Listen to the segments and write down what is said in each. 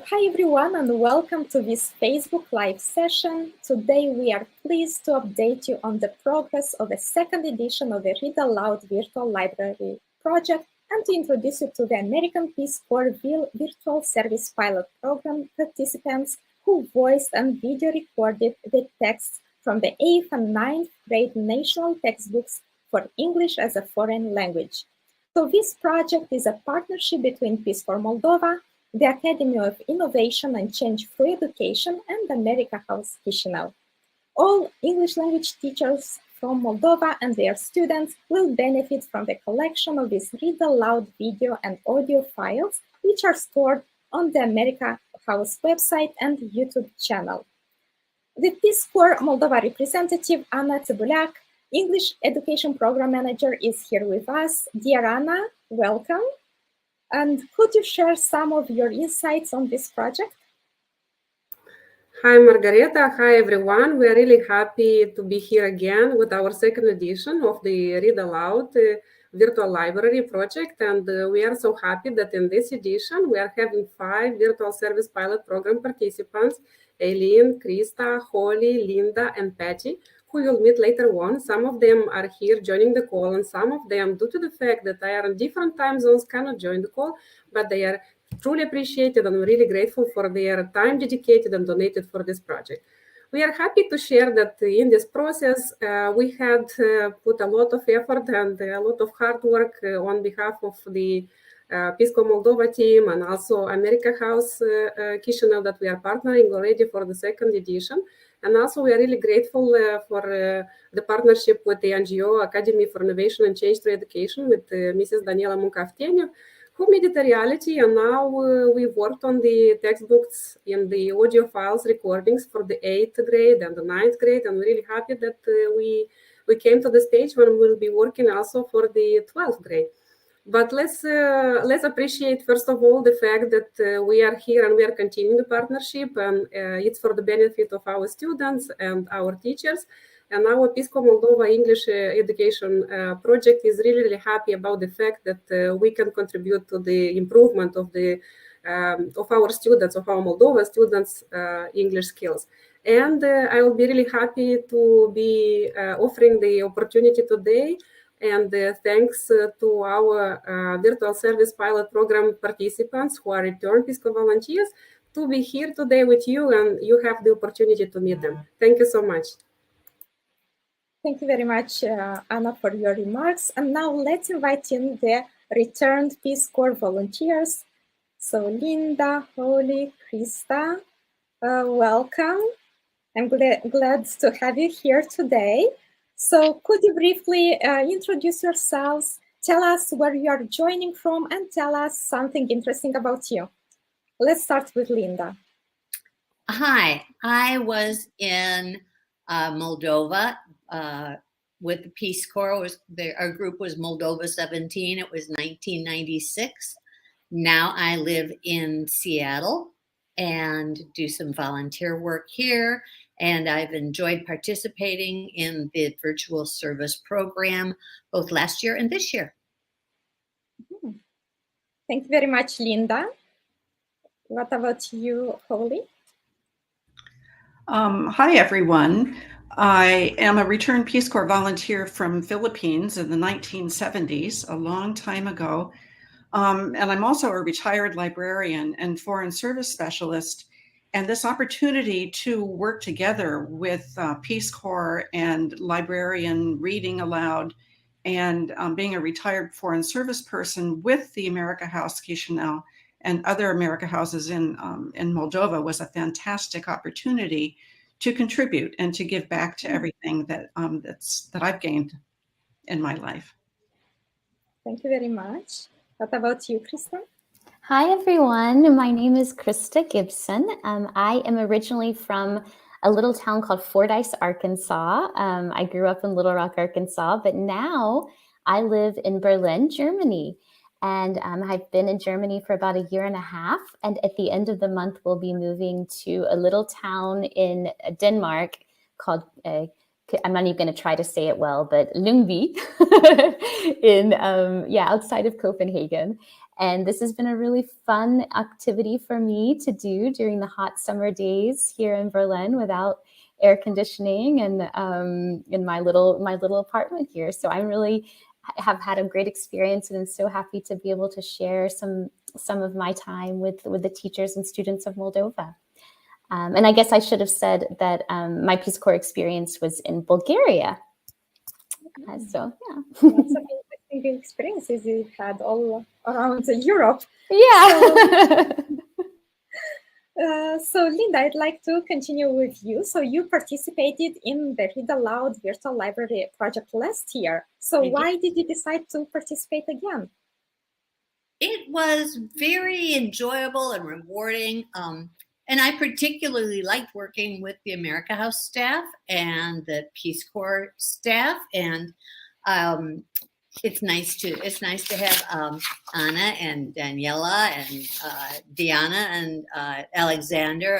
Hi everyone and welcome to this Facebook Live session. Today we are pleased to update you on the progress of the second edition of the Read Aloud Virtual Library project and to introduce you to the American Peace Corps Virtual Service Pilot Program participants who voiced and video recorded the texts from the 8th and 9th grade national textbooks for English as a foreign language. So this project is a partnership between Peace Corps Moldova, the Academy of Innovation and Change Through Education, and America House Chisinau. All English language teachers from Moldova and their students will benefit from the collection of these Read Aloud video and audio files, which are stored on the America House website and YouTube channel. The Peace Corps Moldova representative, Anna Tsibuliak, English Education Program Manager, is here with us. Dear Anna, welcome. And could you share some of your insights on this project? Hi, Margareta. Hi, everyone. We are really happy to be here again with our second edition of the Read Aloud Virtual Library project. And we are so happy that in this edition, we are having 5 Virtual Service Pilot Program participants, Eileen, Krista, Holly, Linda, and Patty, who you'll meet later on. Some of them are here joining the call, and some of them, due to the fact that they are in different time zones, cannot join the call, but they are truly appreciated and really grateful for their time dedicated and donated for this project. We are happy to share that in this process, we had put a lot of effort and a lot of hard work on behalf of the Peace Corps Moldova team and also America House Chisinau that we are partnering already for the second edition. And also we are really grateful for the partnership with the NGO Academy for Innovation and Change Through Education with Mrs. Daniela Muncafteniu, who made it a reality. And now we've worked on the textbooks in the audio files recordings for the 8th grade and the 9th grade. And we're really happy that we came to the stage when we'll be working also for the 12th grade. But let's appreciate, first of all, the fact that we are here and we are continuing the partnership, and it's for the benefit of our students and our teachers. And our Peace Corps Moldova English Education project is really, really happy about the fact that we can contribute to the improvement of our students, of our Moldova students' English skills. And I will be really happy to be offering the opportunity today. And thanks to our Virtual Service Pilot Program participants who are returned Peace Corps volunteers to be here today with you, and you have the opportunity to meet them. Thank you so much. Thank you very much, Anna, for your remarks. And now let's invite in the returned Peace Corps volunteers. So Linda, Holly, Krista, welcome. I'm glad to have you here today. So could you briefly introduce yourselves, tell us where you are joining from, and tell us something interesting about you. Let's start with Linda. Hi, I was in Moldova with the Peace Corps. Our group was Moldova 17. It was 1996. Now I live in Seattle and do some volunteer work here. And I've enjoyed participating in the virtual service program both last year and this year. Thank you very much, Linda. What about you, Holly? Hi, everyone. I am a returned Peace Corps volunteer from Philippines in the 1970s, a long time ago. And I'm also a retired librarian and foreign service specialist. And this opportunity to work together with Peace Corps and librarian reading aloud and being a retired foreign service person with the America House Chisinau and other America Houses in Moldova was a fantastic opportunity to contribute and to give back to everything that I've gained in my life. Thank you very much. What about you, Krista? Hi, everyone. My name is Krista Gibson. I am originally from a little town called Fordyce, Arkansas. I grew up in Little Rock, Arkansas, but now I live in Berlin, Germany. And I've been in Germany for about a year and a half. And at the end of the month, we'll be moving to a little town in Denmark called I'm not even going to try to say it well, but Lyngby outside of Copenhagen. And this has been a really fun activity for me to do during the hot summer days here in Berlin without air conditioning and in my little apartment here. So I really have had a great experience, and I'm so happy to be able to share some of my time with the teachers and students of Moldova. And I guess I should have said that my Peace Corps experience was in Bulgaria. So yeah. Lots of interesting experiences you had all around Europe. Yeah. So Linda, I'd like to continue with you. So you participated in the Read Aloud Virtual Library project last year. So why did you decide to participate again? It was very enjoyable and rewarding. And I particularly liked working with the America House staff and the Peace Corps staff. And it's nice to have Anna and Daniela and Diana and Alexander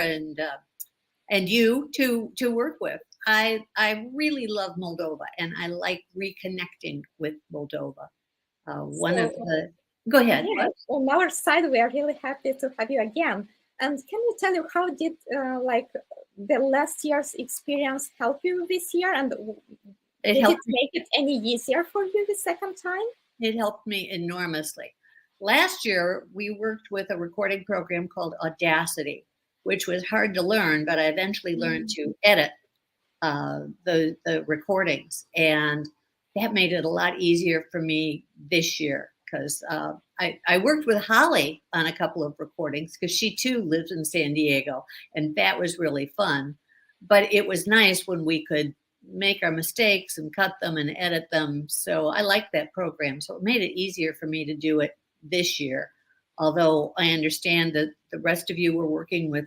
and you to work with. I really love Moldova, and I like reconnecting with Moldova. Go ahead. Yeah, on our side, we are really happy to have you again. And can you tell you how did the last year's experience help you this year? And did it make it any easier for you the second time? It helped me enormously. Last year, we worked with a recording program called Audacity, which was hard to learn, but I eventually learned to edit the recordings. And that made it a lot easier for me this year, because I worked with Holly on a couple of recordings, because she too lives in San Diego, and that was really fun. But it was nice when we could make our mistakes and cut them and edit them. So I liked that program. So it made it easier for me to do it this year. Although I understand that the rest of you were working with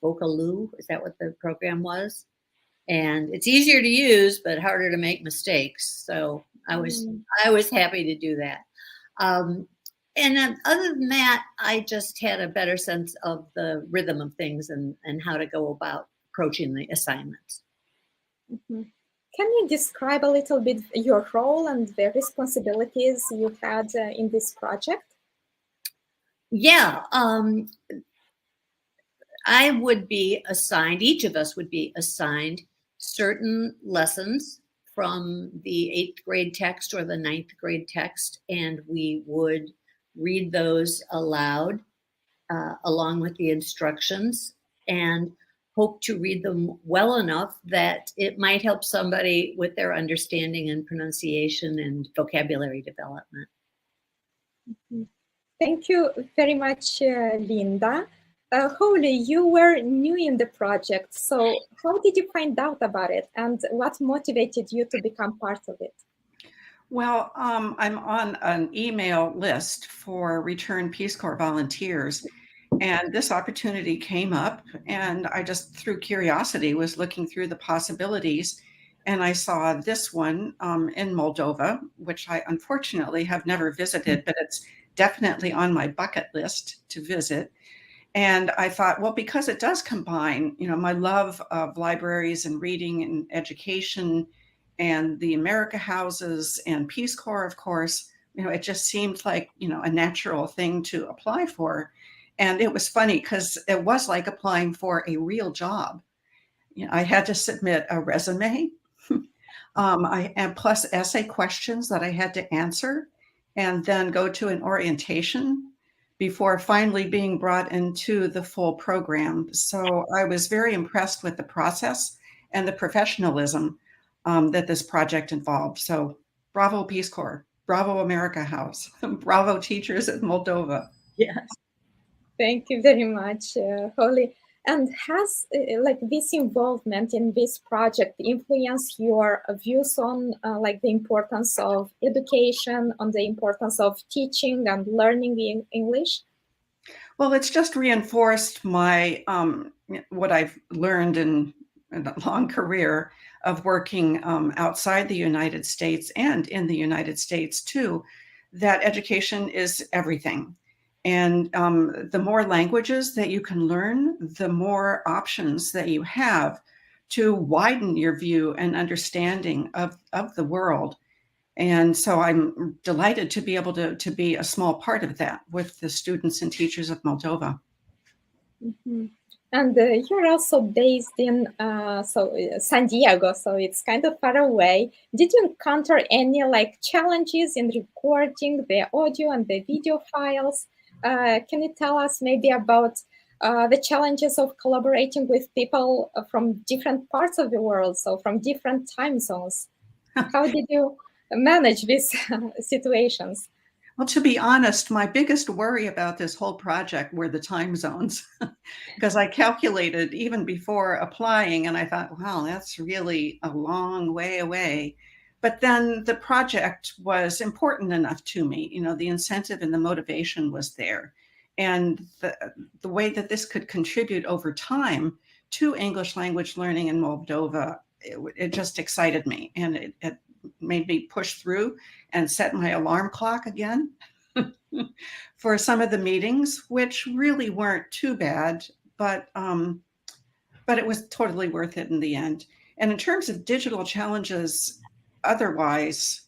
Vocaloo. Is that what the program was? And it's easier to use, but harder to make mistakes. So I was happy to do that. And then other than that, I just had a better sense of the rhythm of things and how to go about approaching the assignments. Mm-hmm. Can you describe a little bit your role and the responsibilities you had in this project? Yeah, I would be assigned, each of us would be assigned certain lessons from the 8th grade text or the 9th grade text, and we would read those aloud along with the instructions, and hope to read them well enough that it might help somebody with their understanding and pronunciation and vocabulary development. Mm-hmm. Thank you very much, Linda. Holly, you were new in the project, so how did you find out about it, and what motivated you to become part of it? Well, I'm on an email list for Return Peace Corps volunteers, and this opportunity came up, and I just, through curiosity, was looking through the possibilities, and I saw this one in Moldova, which I unfortunately have never visited, but it's definitely on my bucket list to visit. And I thought, well, because it does combine, my love of libraries and reading and education and the America houses and Peace Corps, of course, it just seemed like, a natural thing to apply for. And it was funny because it was like applying for a real job. I had to submit a resume, and plus essay questions that I had to answer, and then go to an orientation before finally being brought into the full program. So I was very impressed with the process and the professionalism that this project involved. So bravo Peace Corps, bravo America House, bravo teachers at Moldova. Yes. Thank you very much, Holly. And has this involvement in this project influenced your views on the importance of education, on the importance of teaching and learning in English? Well, it's just reinforced my what I've learned in a long career of working outside the United States and in the United States too, that education is everything. And the more languages that you can learn, the more options that you have to widen your view and understanding of the world. And so I'm delighted to be able to be a small part of that with the students and teachers of Moldova. Mm-hmm. And you're also based in San Diego, so it's kind of far away. Did you encounter any challenges in recording the audio and the video files? Can you tell us maybe about the challenges of collaborating with people from different parts of the world, so from different time zones? How did you manage these situations? Well, to be honest, my biggest worry about this whole project were the time zones, because I calculated even before applying and I thought, wow, that's really a long way away. But then the project was important enough to me, the incentive and the motivation was there. And the way that this could contribute over time to English language learning in Moldova, it just excited me, and it made me push through and set my alarm clock again for some of the meetings, which really weren't too bad, but it was totally worth it in the end. And in terms of digital challenges, otherwise,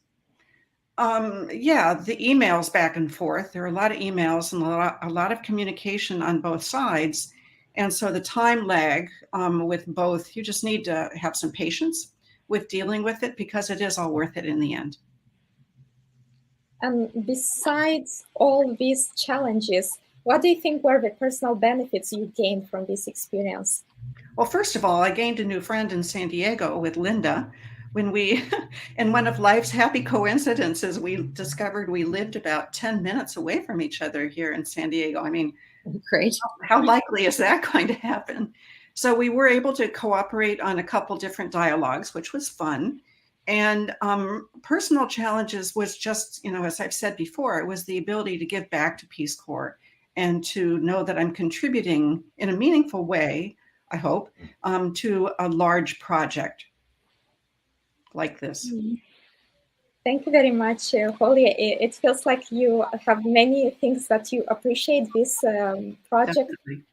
yeah, the emails back and forth. There are a lot of emails and a lot of communication on both sides. And so the time lag with both, you just need to have some patience with dealing with it, because it is all worth it in the end. And besides all these challenges, what do you think were the personal benefits you gained from this experience? Well, first of all, I gained a new friend in San Diego with Linda. When we, in one of life's happy coincidences, we discovered we lived about 10 minutes away from each other here in San Diego. I mean, Great. how likely is that going to happen? So we were able to cooperate on a couple different dialogues, which was fun. And personal challenges was just, as I've said before, it was the ability to give back to Peace Corps and to know that I'm contributing in a meaningful way, I hope, to a large project like this. Thank you very much, Holly. It feels like you have many things that you appreciate this project. Definitely.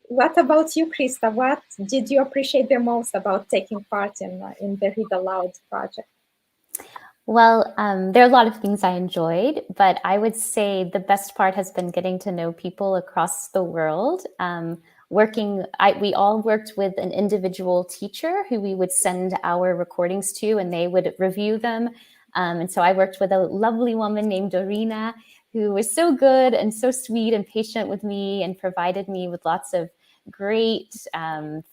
What about you, Krista? What did you appreciate the most about taking part in the Read Aloud project? Well, there are a lot of things I enjoyed, but I would say the best part has been getting to know people across the world. We all worked with an individual teacher who we would send our recordings to, and they would review them. And so I worked with a lovely woman named Dorina, who was so good and so sweet and patient with me and provided me with lots of great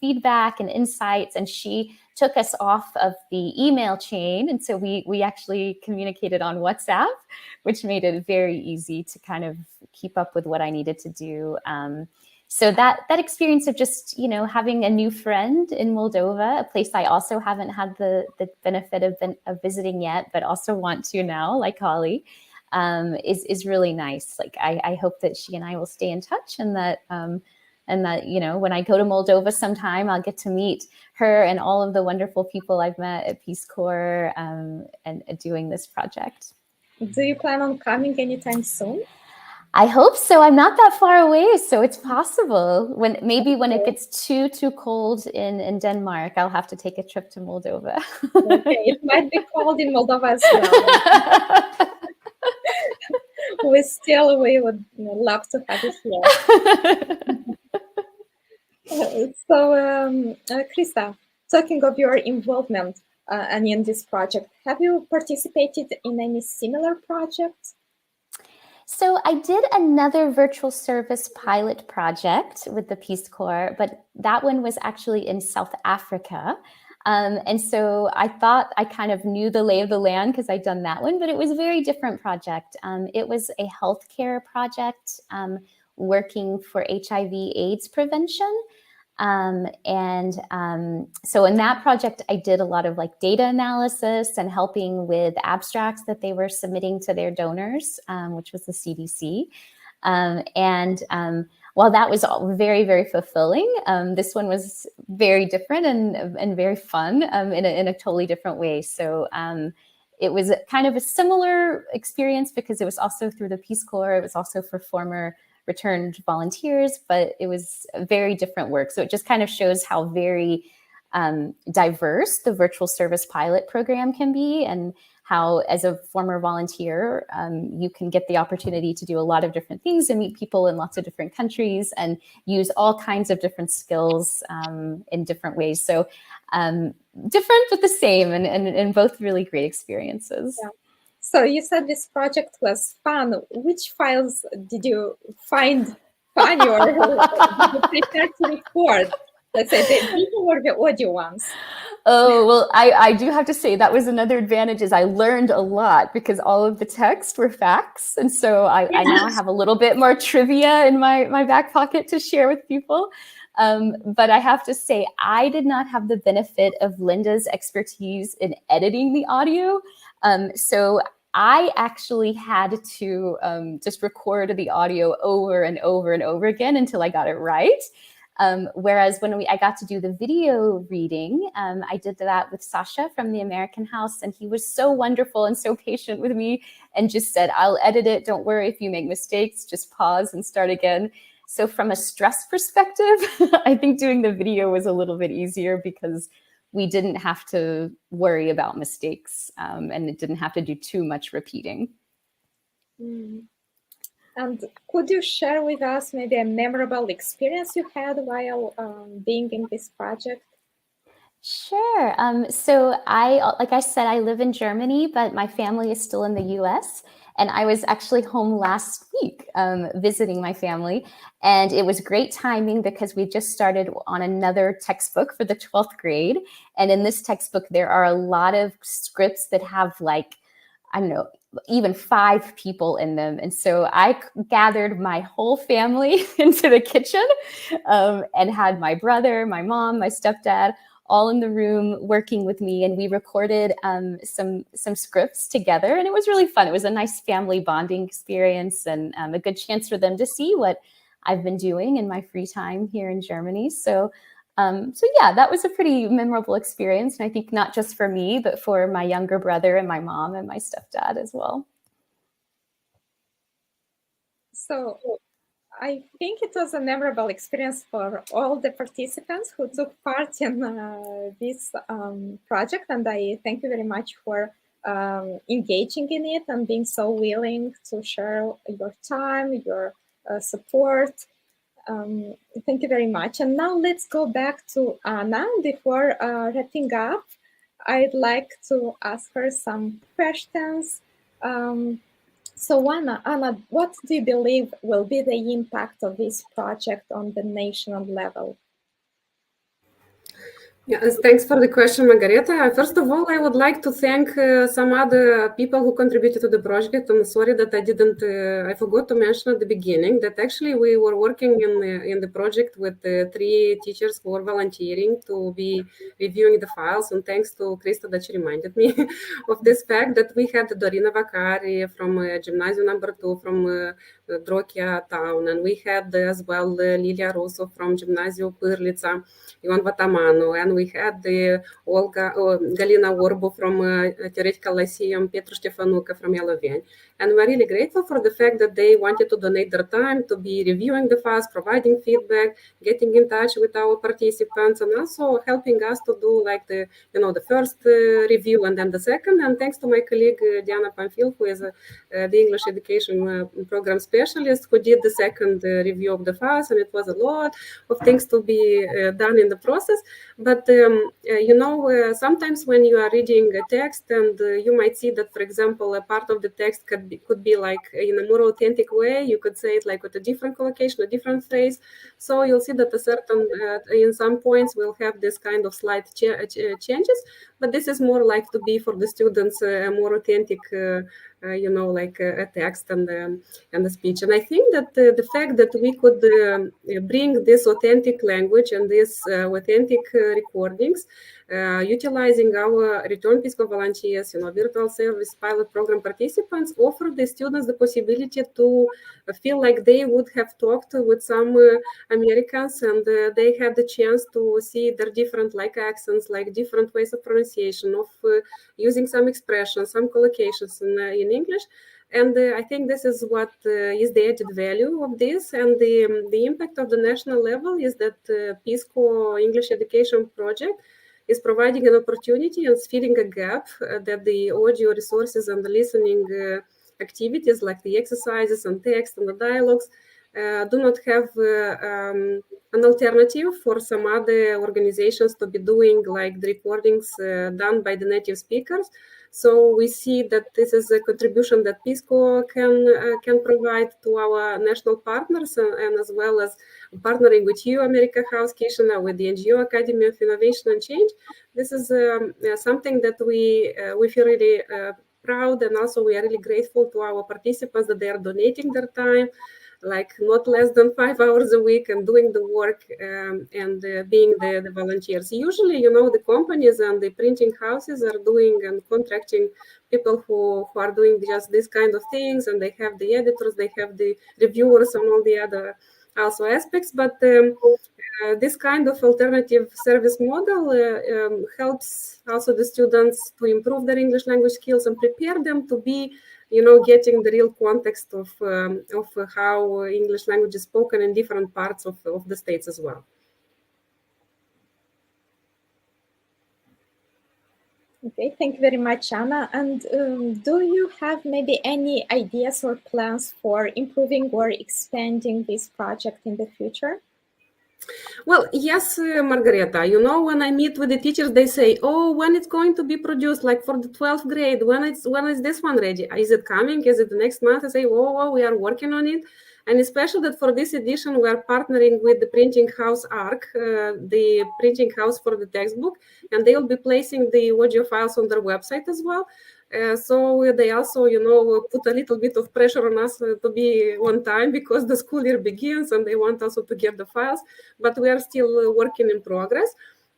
feedback and insights. And she took us off of the email chain. And so we actually communicated on WhatsApp, which made it very easy to kind of keep up with what I needed to do. So that experience of just, having a new friend in Moldova, a place I also haven't had the benefit of visiting yet, but also want to now, like Holly, is really nice. Like, I hope that she and I will stay in touch, and that when I go to Moldova sometime, I'll get to meet her and all of the wonderful people I've met at Peace Corps and doing this project. Do you plan on coming anytime soon? I hope so. I'm not that far away, so it's possible. When it gets too cold in Denmark, I'll have to take a trip to Moldova. Okay, it might be cold in Moldova as well. We would love to have you here. So, Krista, talking of your involvement and in this project, have you participated in any similar projects? So I did another virtual service pilot project with the Peace Corps, but that one was actually in South Africa. And so I thought I kind of knew the lay of the land because I'd done that one, but it was a very different project. It was a healthcare project working for HIV/AIDS prevention. So in that project, I did a lot of data analysis and helping with abstracts that they were submitting to their donors, which was the CDC. While that was all very, very fulfilling, this one was very different and very fun in a totally different way. So it was kind of a similar experience because it was also through the Peace Corps. It was also for former returned volunteers, but it was very different work. So it just kind of shows how very diverse the virtual service pilot program can be, and how as a former volunteer, you can get the opportunity to do a lot of different things and meet people in lots of different countries and use all kinds of different skills in different ways. So different but the same, and both really great experiences. Yeah. So you said this project was fun. Which files did you find funny or did you prefer to record? Let's say the video or the audio ones? Oh, well, I do have to say that was another advantage is I learned a lot because all of the text were facts. And so I now have a little bit more trivia in my back pocket to share with people. But I have to say, I did not have the benefit of Linda's expertise in editing the audio. So I actually had to just record the audio over and over and over again until I got it right. Whereas when I got to do the video reading, I did that with Sasha from the American House, and he was so wonderful and so patient with me and just said, I'll edit it. Don't worry if you make mistakes, just pause and start again. So from a stress perspective, I think doing the video was a little bit easier because we didn't have to worry about mistakes and it didn't have to do too much repeating. And could you share with us maybe a memorable experience you had while being in this project? Sure. So like I said, I live in Germany, but my family is still in the US. And I was actually home last week visiting my family. And it was great timing because we just started on another textbook for the 12th grade. And in this textbook, there are a lot of scripts that have like, I don't know, even 5 people in them. And so I gathered my whole family into the kitchen and had my brother, my mom, my stepdad, all in the room working with me, and we recorded some scripts together, and it was really fun. It was a nice family bonding experience and a good chance for them to see what I've been doing in my free time here in Germany. So yeah, that was a pretty memorable experience, and I think not just for me, but for my younger brother and my mom and my stepdad as well. So I think it was a memorable experience for all the participants who took part in this project, and I thank you very much for engaging in it and being so willing to share your time, your support. Thank you very much. And now let's go back to Anna. Before wrapping up, I'd like to ask her some questions. So Anna, what do you believe will be the impact of this project on the national level? Yes, thanks for the question, Margareta. First of all, I would like to thank some other people who contributed to the project. I'm sorry that I forgot to mention at the beginning that actually we were working in the project with 3 teachers who were volunteering to be reviewing the files. And thanks to Krista that she reminded me of this fact that we had Dorina Vakari from Gymnasium number 2 from Drokia town. And we had as well Lilia Russo from Gymnasium Pârlița, Ion Vatamanu, and we had the Galina Orbu from Theoretical Lyceum, Petru Ștefănucă from Ialoveni. And we're really grateful for the fact that they wanted to donate their time to be reviewing the files, providing feedback, getting in touch with our participants, and also helping us to do like the first review and then the second. And thanks to my colleague Diana Panfil, who is the English education program specialist, who did the second review of the files, and it was a lot of things to be done in the process. But sometimes when you are reading a text and you might see that, for example, a part of the text could be like in a more authentic way. You could say it like with a different collocation, a different phrase. So you'll see that in some points we'll have this kind of slight changes. But this is more like to be for the students a more authentic, like a text and the speech. And I think that the fact that we could bring this authentic language and these authentic recordings, utilizing our Return Peace Corps volunteers, virtual service pilot program participants, offer the students the possibility to feel like they would have talked with some Americans, and they had the chance to see their different accents, different ways of pronunciation, of using some expressions, some collocations in English. And I think this is what is the added value of this. And the impact of the national level is that Peace Corps English Education Project is providing an opportunity and filling a gap that the audio resources and the listening activities like the exercises and text and the dialogues do not have an alternative for some other organizations to be doing, like the recordings done by the native speakers. So we see that this is a contribution that Peace Corps can provide to our national partners, and as well as partnering with you, America House Kitchener, with the NGO Academy of Innovation and Change. This is something that we feel really proud, and also we are really grateful to our participants that they are donating their time, like not less than 5 hours a week, and doing the work and being the volunteers. Usually, the companies and the printing houses are doing and contracting people who are doing just this kind of things, and they have the editors, they have the reviewers and all the other also aspects. But this kind of alternative service model helps also the students to improve their English language skills and prepare them to be getting the real context of how English language is spoken in different parts of the states as well. Okay, thank you very much, Anna. And do you have maybe any ideas or plans for improving or expanding this project in the future? Well, yes, Margareta, when I meet with the teachers, they say, oh, when it's going to be produced, like for the 12th grade, when is this one ready? Is it coming? Is it the next month? I say, oh, we are working on it. And especially that for this edition, we are partnering with the printing house ARC, the printing house for the textbook, and they will be placing the audio files on their website as well. So they also, put a little bit of pressure on us to be on time, because the school year begins and they want also to get the files, but we are still working in progress.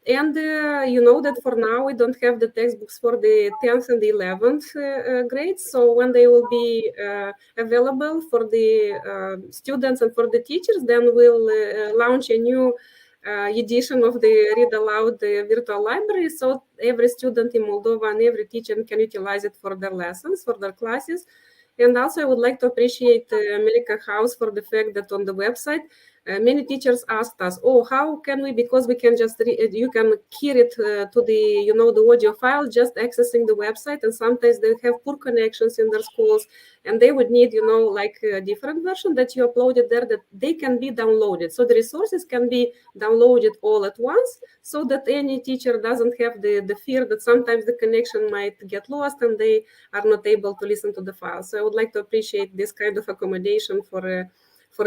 And that for now we don't have the textbooks for the 10th and the 11th grades. So when they will be available for the students and for the teachers, then we'll launch a new edition of the Read Aloud virtual library, so every student in Moldova and every teacher can utilize it for their lessons, for their classes. And also I would like to appreciate America House for the fact that on the website, many teachers asked us, oh, how can we, because we can just, you can hear it to the, the audio file, just accessing the website, and sometimes they have poor connections in their schools, and they would need, like a different version that you uploaded there, that they can be downloaded. So the resources can be downloaded all at once, so that any teacher doesn't have the fear that sometimes the connection might get lost and they are not able to listen to the file. So I would like to appreciate this kind of accommodation for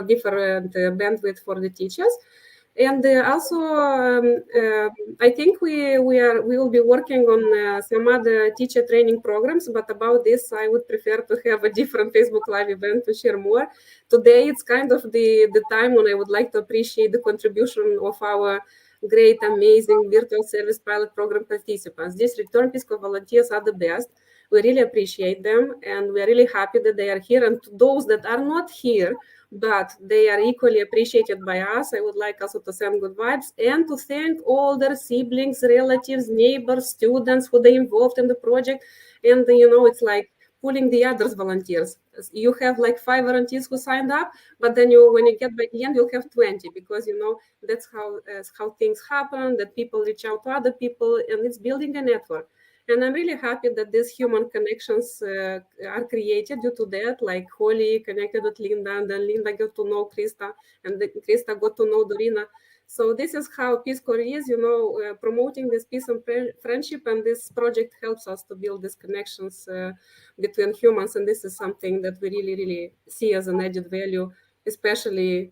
different bandwidth for the teachers. And also, I think we will be working on some other teacher training programs, but about this, I would prefer to have a different Facebook Live event to share more. Today, it's kind of the time when I would like to appreciate the contribution of our great, amazing virtual service pilot program participants. These return Peace Corps volunteers are the best. We really appreciate them, and we are really happy that they are here. And to those that are not here, but they are equally appreciated by us, I would like also to send good vibes and to thank all their siblings, relatives, neighbors, students who they involved in the project. And it's like pulling the others volunteers. You have like 5 volunteers who signed up, but then when you get by the end, you'll have 20, because that's how things happen, that people reach out to other people, and it's building a network. And I'm really happy that these human connections are created due to that, like Holly connected with Linda, and then Linda got to know Krista, and then Krista got to know Dorina. So this is how Peace Corps is, promoting this peace and friendship, and this project helps us to build these connections between humans, and this is something that we really, really see as an added value, especially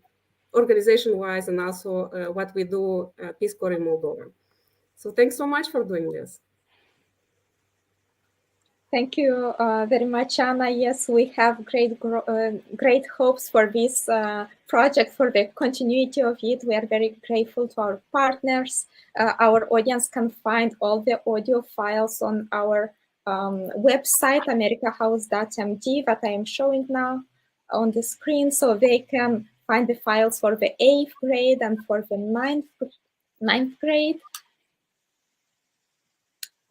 organization-wise, and also what we do Peace Corps in Moldova. So thanks so much for doing this. Thank you very much, Anna. Yes, we have great hopes for this project, for the continuity of it. We are very grateful to our partners. Our audience can find all the audio files on our website, americahouse.md, that I am showing now on the screen. So they can find the files for the 8th grade and for the 9th grade.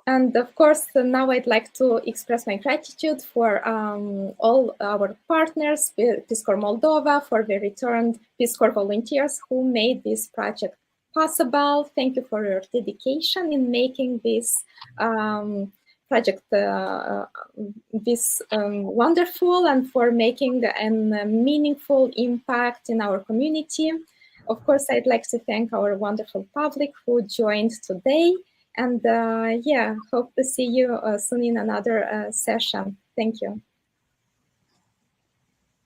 And of course, now I'd like to express my gratitude for all our partners, Peace Corps Moldova, for the returned Peace Corps volunteers who made this project possible. Thank you for your dedication in making this project wonderful, and for making a meaningful impact in our community. Of course, I'd like to thank our wonderful public who joined today. And yeah, hope to see you soon in another session. Thank you.